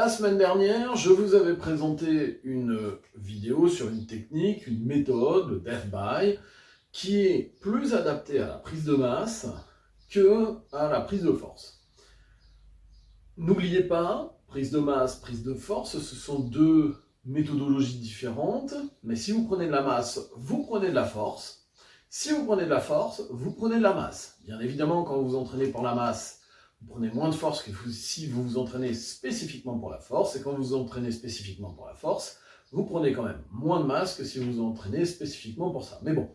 La semaine dernière, je vous avais présenté une vidéo sur une technique, une méthode, le Death By, qui est plus adaptée à la prise de masse que à la prise de force. N'oubliez pas, prise de masse, prise de force, ce sont deux méthodologies différentes, mais si vous prenez de la masse, vous prenez de la force. Si vous prenez de la force, vous prenez de la masse. Bien évidemment, quand vous vous entraînez pour la masse, vous prenez moins de force que si vous vous entraînez spécifiquement pour la force, et quand vous vous entraînez spécifiquement pour la force, vous prenez quand même moins de masse que si vous vous entraînez spécifiquement pour ça. Mais bon,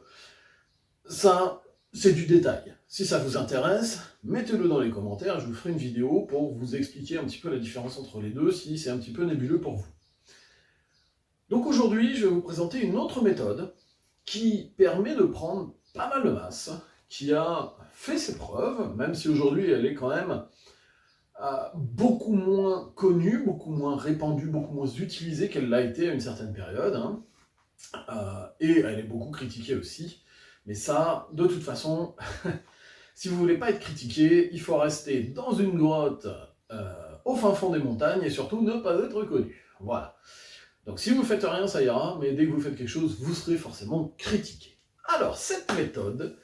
ça, c'est du détail. Si ça vous intéresse, mettez-le dans les commentaires, je vous ferai une vidéo pour vous expliquer un petit peu la différence entre les deux, si c'est un petit peu nébuleux pour vous. Donc aujourd'hui, je vais vous présenter une autre méthode qui permet de prendre pas mal de masse, qui a fait ses preuves, même si aujourd'hui elle est quand même beaucoup moins connue, beaucoup moins répandue, beaucoup moins utilisée qu'elle l'a été à une certaine période, et elle est beaucoup critiquée aussi. Mais ça, de toute façon, si vous voulez pas être critiqué, il faut rester dans une grotte au fin fond des montagnes et surtout ne pas être connu. Voilà. Donc si vous faites rien, ça ira, mais dès que vous faites quelque chose, vous serez forcément critiqué. Alors, cette méthode,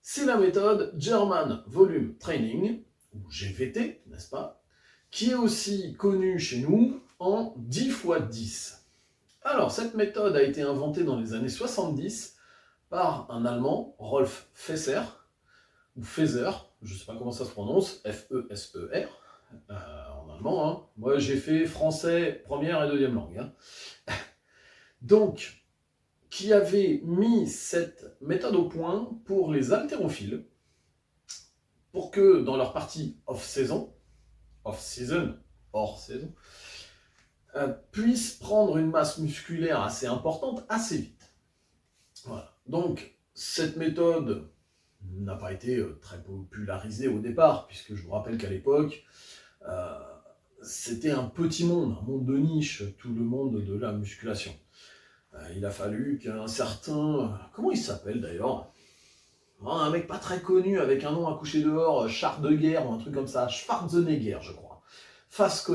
c'est la méthode German Volume Training, ou GVT, n'est-ce pas, qui est aussi connue chez nous en 10 x 10. Alors, cette méthode a été inventée dans les années 70 par un Allemand, Rolf Fesser, ou Feser, je ne sais pas comment ça se prononce, F-E-S-E-R, en allemand. Hein. Moi, j'ai fait français première et deuxième langue. Hein. Donc, qui avait mis cette méthode au point pour les haltérophiles, pour que dans leur partie off-season, hors saison, puissent prendre une masse musculaire assez importante assez vite. Voilà. Donc, cette méthode n'a pas été très popularisée au départ, puisque je vous rappelle qu'à l'époque, c'était un petit monde, un monde de niche, tout le monde de la musculation. Il a fallu qu'un certain... Comment il s'appelle d'ailleurs ? Un mec pas très connu, avec un nom à coucher dehors, Char de guerre ou un truc comme ça, Schwarzenegger, je crois, fasse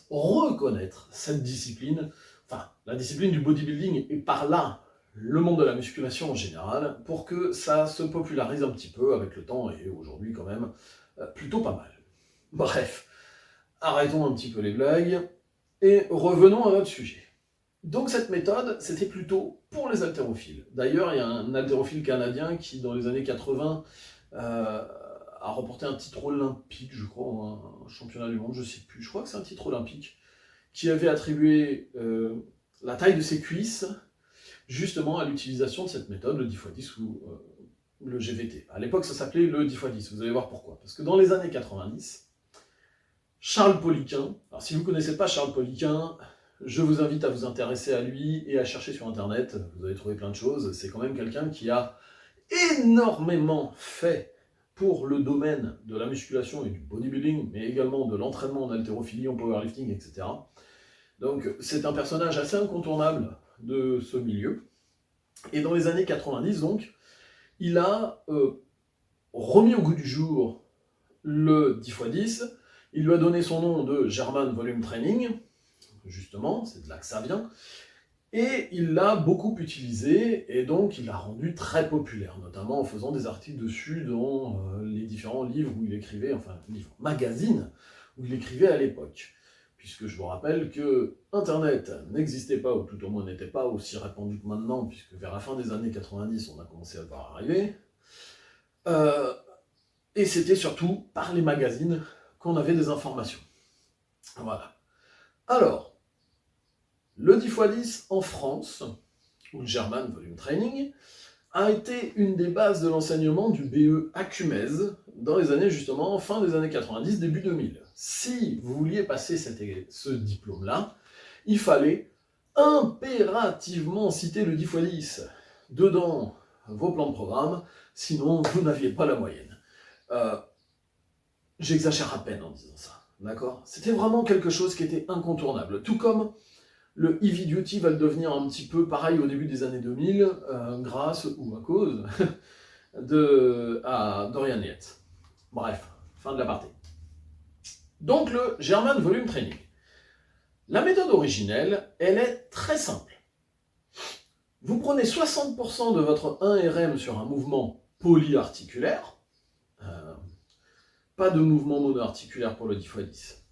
reconnaître cette discipline, enfin, la discipline du bodybuilding, et par là, le monde de la musculation en général, pour que ça se popularise un petit peu avec le temps, et aujourd'hui quand même, plutôt pas mal. Bref, arrêtons un petit peu les blagues, et revenons à notre sujet. Donc cette méthode, c'était plutôt pour les haltérophiles. D'ailleurs, il y a un haltérophile canadien qui, dans les années 80, a remporté un titre olympique, je crois, un championnat du monde, je ne sais plus, je crois que c'est un titre olympique, qui avait attribué la taille de ses cuisses, justement à l'utilisation de cette méthode, le 10x10 ou le GVT. À l'époque, ça s'appelait le 10x10, vous allez voir pourquoi. Parce que dans les années 90, Charles Poliquin, alors si vous ne connaissez pas Charles Poliquin, je vous invite à vous intéresser à lui et à chercher sur internet, vous allez trouver plein de choses. C'est quand même quelqu'un qui a énormément fait pour le domaine de la musculation et du bodybuilding, mais également de l'entraînement en haltérophilie, en powerlifting, etc. Donc c'est un personnage assez incontournable de ce milieu. Et dans les années 90, donc, il a remis au goût du jour le 10x10, il lui a donné son nom de German Volume Training, justement, c'est de là que ça vient, et il l'a beaucoup utilisé, et donc il l'a rendu très populaire, notamment en faisant des articles dessus dans les différents livres où il écrivait, enfin, livres, magazines, où il écrivait à l'époque. Puisque je vous rappelle que Internet n'existait pas, ou tout au moins n'était pas aussi répandu que maintenant, puisque vers la fin des années 90, on a commencé à le voir arriver. Et c'était surtout par les magazines qu'on avait des informations. Voilà. Alors, le 10x10 en France, ou le German Volume Training, a été une des bases de l'enseignement du BE Acumez dans les années justement fin des années 90, début 2000. Si vous vouliez passer ce diplôme-là, il fallait impérativement citer le 10x10 dedans vos plans de programme, sinon vous n'aviez pas la moyenne. J'exagère à peine en disant ça, d'accord ? C'était vraiment quelque chose qui était incontournable, tout comme le Heavy Duty va le devenir un petit peu pareil au début des années 2000, grâce ou à cause à Dorian Yates. Bref, fin de l'aparté. Donc le German Volume Training. La méthode originelle, elle est très simple. Vous prenez 60% de votre 1RM sur un mouvement polyarticulaire, pas de mouvement monoarticulaire pour le 10x10,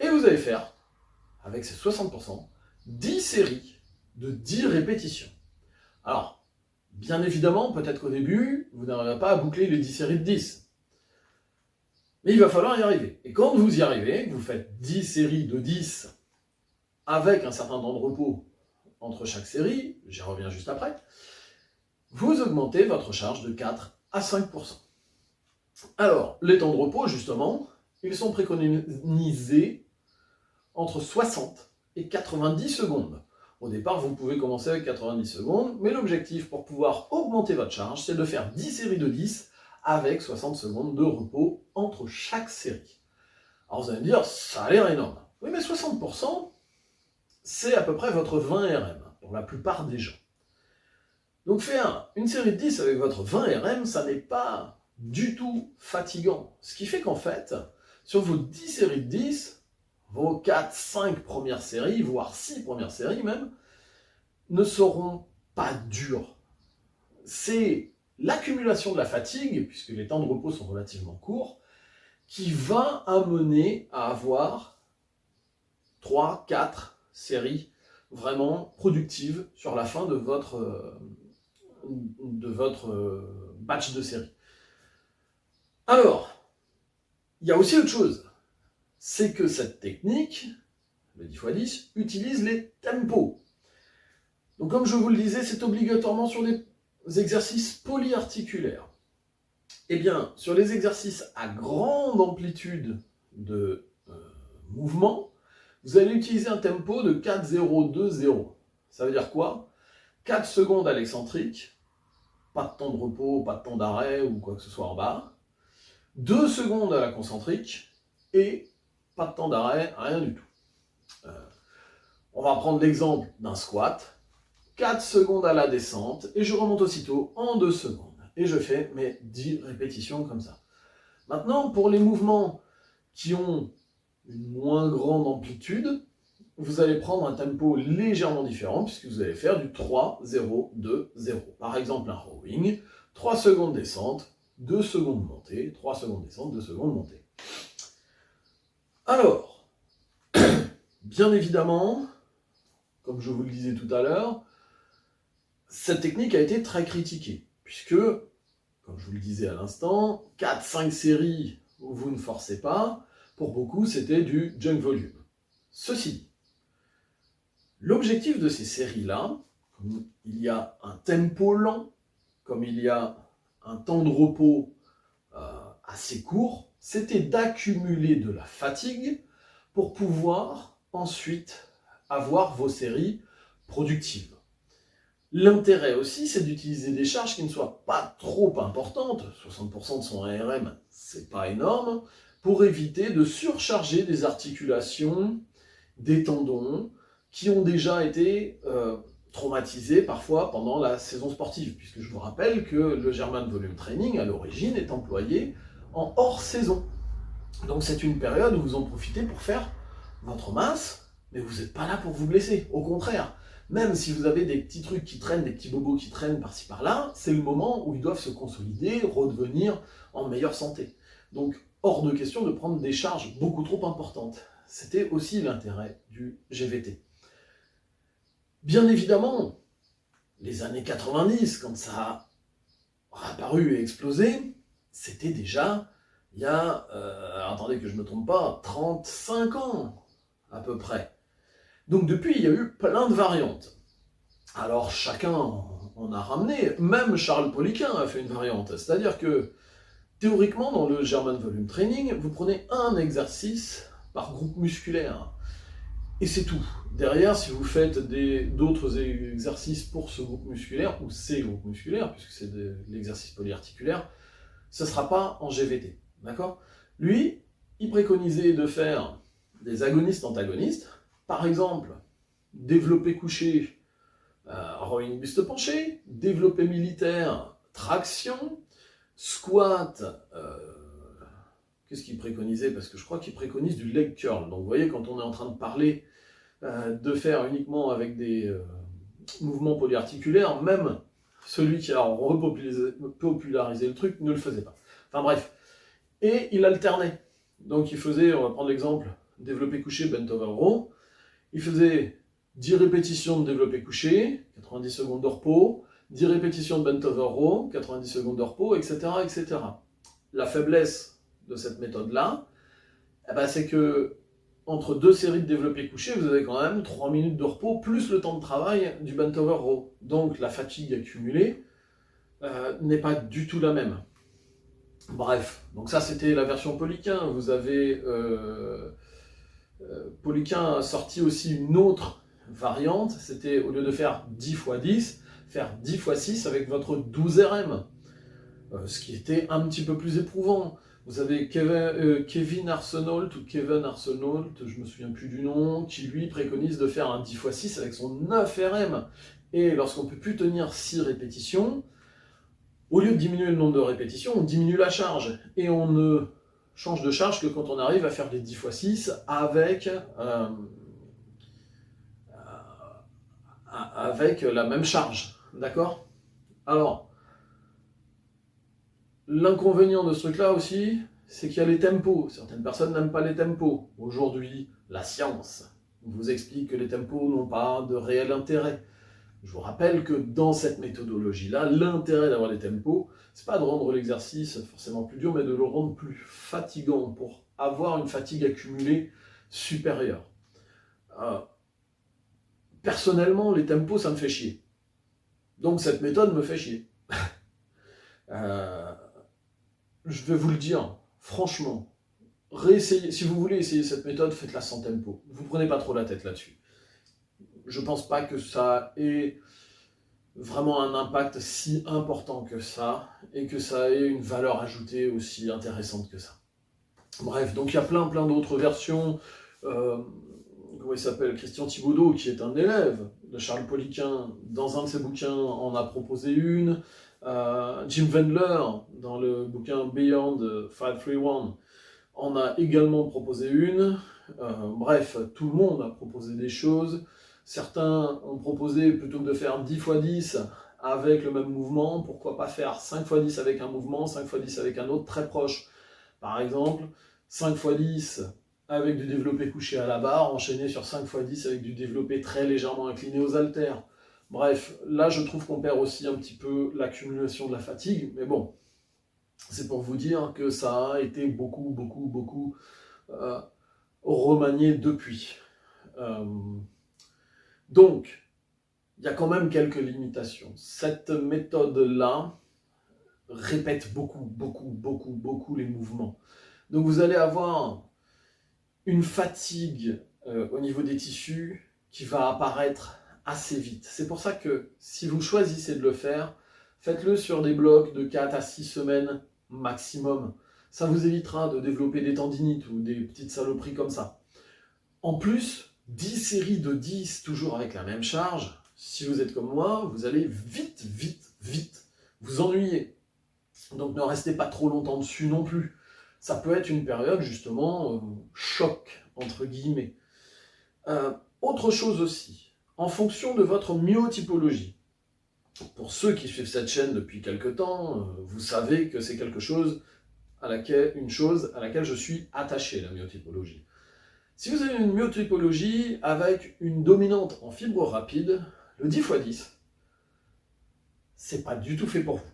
et vous allez faire, avec ces 60%, 10 séries de 10 répétitions. Alors, bien évidemment, peut-être qu'au début, vous n'arriverez pas à boucler les 10 séries de 10. Mais il va falloir y arriver. Et quand vous y arrivez, vous faites 10 séries de 10 avec un certain temps de repos entre chaque série, j'y reviens juste après, vous augmentez votre charge de 4 à 5%. Alors, les temps de repos, justement, ils sont préconisés entre 60 et 90 secondes. Au départ, vous pouvez commencer avec 90 secondes, mais l'objectif pour pouvoir augmenter votre charge, c'est de faire 10 séries de 10 avec 60 secondes de repos entre chaque série. Alors vous allez me dire, ça a l'air énorme. Oui, mais 60%, c'est à peu près votre 20 RM, pour la plupart des gens. Donc faire une série de 10 avec votre 20 RM, ça n'est pas du tout fatigant. Ce qui fait qu'en fait, sur vos 10 séries de 10, vos 4, 5 premières séries, voire 6 premières séries même, ne seront pas dures. C'est l'accumulation de la fatigue, puisque les temps de repos sont relativement courts, qui va amener à avoir 3, 4 séries vraiment productives sur la fin de votre batch de séries. Alors, il y a aussi autre chose, c'est que cette technique, le 10x10, utilise les tempos. Donc comme je vous le disais, c'est obligatoirement sur les exercices polyarticulaires. Eh bien, sur les exercices à grande amplitude de mouvement, vous allez utiliser un tempo de 4-0-2-0. Ça veut dire quoi? 4 secondes à l'excentrique, pas de temps de repos, pas de temps d'arrêt ou quoi que ce soit en bas. 2 secondes à la concentrique et pas de temps d'arrêt, rien du tout. On va prendre l'exemple d'un squat. 4 secondes à la descente et je remonte aussitôt en 2 secondes. Et je fais mes 10 répétitions comme ça. Maintenant, pour les mouvements qui ont une moins grande amplitude, vous allez prendre un tempo légèrement différent puisque vous allez faire du 3-0-2-0. Par exemple, un rowing, 3 secondes descente, 2 secondes montée, 3 secondes descente, 2 secondes montée. Alors, bien évidemment, comme je vous le disais tout à l'heure, cette technique a été très critiquée, puisque, comme je vous le disais à l'instant, 4-5 séries où vous ne forcez pas, pour beaucoup c'était du junk volume. Ceci dit, l'objectif de ces séries-là, comme il y a un tempo lent, comme il y a un temps de repos assez court, c'était d'accumuler de la fatigue pour pouvoir ensuite avoir vos séries productives. L'intérêt aussi, c'est d'utiliser des charges qui ne soient pas trop importantes, 60% de son ARM, c'est pas énorme, pour éviter de surcharger des articulations, des tendons, qui ont déjà été traumatisés parfois pendant la saison sportive, puisque je vous rappelle que le German Volume Training, à l'origine, est employé en hors saison. Donc c'est une période où vous en profitez pour faire votre masse, mais vous n'êtes pas là pour vous blesser, au contraire. Même si vous avez des petits trucs qui traînent, des petits bobos qui traînent par-ci par-là, c'est le moment où ils doivent se consolider, redevenir en meilleure santé. Donc, hors de question de prendre des charges beaucoup trop importantes. C'était aussi l'intérêt du GVT. Bien évidemment, les années 90, quand ça a apparu et explosé, c'était déjà, il y a, attendez que je ne me trompe pas, 35 ans à peu près. Donc depuis, il y a eu plein de variantes. Alors chacun en a ramené, même Charles Poliquin a fait une variante. C'est-à-dire que, théoriquement, dans le German Volume Training, vous prenez un exercice par groupe musculaire. Et c'est tout. Derrière, si vous faites d'autres exercices pour ce groupe musculaire, ou ces groupes musculaires, puisque c'est de l'exercice polyarticulaire, ce ne sera pas en GVT. D'accord? Lui, il préconisait de faire des agonistes-antagonistes. Par exemple, développé couché, rowing buste penché, développé militaire, traction, squat, qu'est-ce qu'il préconisait? Parce que je crois qu'il préconise du leg curl. Donc vous voyez, quand on est en train de parler de faire uniquement avec des mouvements polyarticulaires, même celui qui a repopularisé le truc ne le faisait pas. Enfin bref. Et il alternait. Donc il faisait, on va prendre l'exemple, développé couché, bent over row. Il faisait 10 répétitions de développé couché, 90 secondes de repos, 10 répétitions de bent over row, 90 secondes de repos, etc., etc. La faiblesse de cette méthode-là, eh ben, c'est que entre deux séries de développé couché, vous avez quand même 3 minutes de repos, plus le temps de travail du bent over row. Donc la fatigue accumulée n'est pas du tout la même. Bref, donc ça c'était la version Poliquin. Vous avez Poliquin a sorti aussi une autre variante, c'était au lieu de faire 10 x 10, faire 10 x 6 avec votre 12 RM, ce qui était un petit peu plus éprouvant. Vous avez Kevin Arsenault, ou Kevin Arsenault, je me souviens plus du nom, qui lui préconise de faire un 10 x 6 avec son 9 RM. Et lorsqu'on ne peut plus tenir 6 répétitions, au lieu de diminuer le nombre de répétitions, on diminue la charge. Et on ne change de charge que quand on arrive à faire des 10 x 6 avec la même charge. D'accord? Alors, l'inconvénient de ce truc-là aussi, c'est qu'il y a les tempos. Certaines personnes n'aiment pas les tempos. Aujourd'hui, la science vous explique que les tempos n'ont pas de réel intérêt. Je vous rappelle que dans cette méthodologie-là, l'intérêt d'avoir les tempos, c'est pas de rendre l'exercice forcément plus dur, mais de le rendre plus fatigant pour avoir une fatigue accumulée supérieure. Personnellement, les tempos, ça me fait chier. Donc cette méthode me fait chier. Je vais vous le dire, franchement, réessayez. Si vous voulez essayer cette méthode, faites-la sans tempo. Vous ne prenez pas trop la tête là-dessus. Je pense pas que ça ait vraiment un impact si important que ça, et que ça ait une valeur ajoutée aussi intéressante que ça. Bref, donc il y a plein d'autres versions. Comment il s'appelle? Christian Thibaudeau, qui est un élève de Charles Poliquin, dans un de ses bouquins, en a proposé une. Jim Wendler, dans le bouquin Beyond 531, en a également proposé une. Bref, tout le monde a proposé des choses. Certains ont proposé, plutôt que de faire 10 x 10 avec le même mouvement, pourquoi pas faire 5 x 10 avec un mouvement, 5 x 10 avec un autre très proche. Par exemple, 5 x 10 avec du développé couché à la barre, enchaîné sur 5 x 10 avec du développé très légèrement incliné aux haltères. Bref, là je trouve qu'on perd aussi un petit peu l'accumulation de la fatigue, mais bon, c'est pour vous dire que ça a été beaucoup remanié depuis. Donc, il y a quand même quelques limitations. Cette méthode-là répète beaucoup les mouvements. Donc vous allez avoir une fatigue au niveau des tissus qui va apparaître assez vite. C'est pour ça que si vous choisissez de le faire, faites-le sur des blocs de 4 à 6 semaines maximum. Ça vous évitera de développer des tendinites ou des petites saloperies comme ça. En plus, 10 séries de 10, toujours avec la même charge, si vous êtes comme moi, vous allez vite vous ennuyer. Donc ne restez pas trop longtemps dessus non plus. Ça peut être une période justement choc, entre guillemets. Autre chose aussi, en fonction de votre myotypologie, pour ceux qui suivent cette chaîne depuis quelque temps, vous savez que c'est une chose à laquelle je suis attaché, la myotypologie. Si vous avez une myotypologie avec une dominante en fibre rapide, le 10 x 10, c'est pas du tout fait pour vous.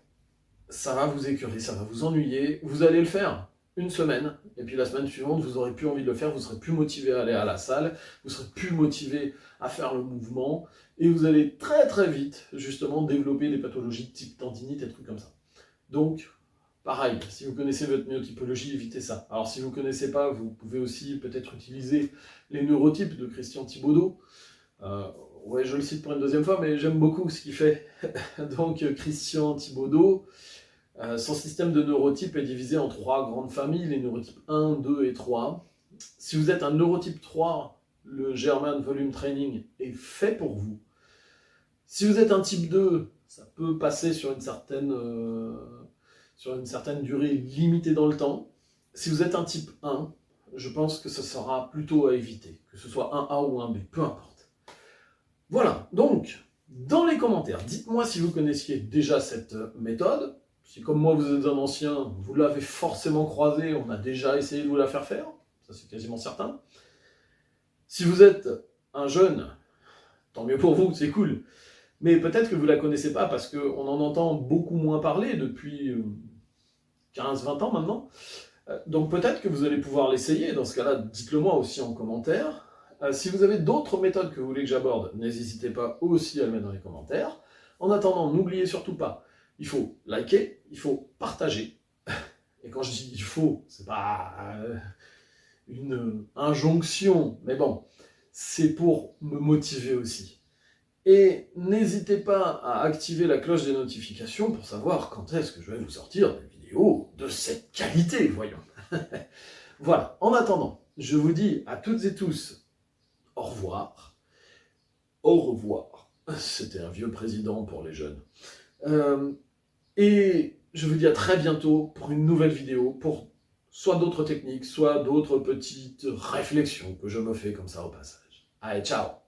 Ça va vous écœurer, ça va vous ennuyer, vous allez le faire une semaine, et puis la semaine suivante, vous n'aurez plus envie de le faire, vous serez plus motivé à aller à la salle, vous serez plus motivé à faire le mouvement, et vous allez très vite, justement, développer des pathologies de type tendinite et trucs comme ça. Donc, pareil, si vous connaissez votre myotypologie, évitez ça. Alors si vous ne connaissez pas, vous pouvez aussi peut-être utiliser les neurotypes de Christian Thibaudeau. Ouais, je le cite pour une deuxième fois, mais j'aime beaucoup ce qu'il fait. Donc Christian Thibaudeau, son système de neurotypes est divisé en 3 grandes familles, les neurotypes 1, 2 et 3. Si vous êtes un neurotype 3, le German Volume Training est fait pour vous. Si vous êtes un type 2, ça peut passer sur une certaine durée limitée dans le temps. Si vous êtes un type 1, je pense que ce sera plutôt à éviter, que ce soit un A ou un B, peu importe. Voilà, donc, dans les commentaires, dites-moi si vous connaissiez déjà cette méthode. Si comme moi vous êtes un ancien, vous l'avez forcément croisée, on a déjà essayé de vous la faire faire, ça c'est quasiment certain. Si vous êtes un jeune, tant mieux pour vous, c'est cool. Mais peut-être que vous ne la connaissez pas parce qu'on en entend beaucoup moins parler depuis 15-20 ans maintenant. Donc peut-être que vous allez pouvoir l'essayer. Dans ce cas-là, dites-le moi aussi en commentaire. Si vous avez d'autres méthodes que vous voulez que j'aborde, n'hésitez pas aussi à le mettre dans les commentaires. En attendant, n'oubliez surtout pas, il faut liker, il faut partager. Et quand je dis il faut, c'est pas une injonction, mais bon, c'est pour me motiver aussi. Et n'hésitez pas à activer la cloche des notifications pour savoir quand est-ce que je vais vous sortir des vidéos de cette qualité, voyons. Voilà, en attendant, je vous dis à toutes et tous au revoir. Au revoir. C'était un vieux président pour les jeunes. Et je vous dis à très bientôt pour une nouvelle vidéo, pour soit d'autres techniques, soit d'autres petites réflexions que je me fais comme ça au passage. Allez, ciao!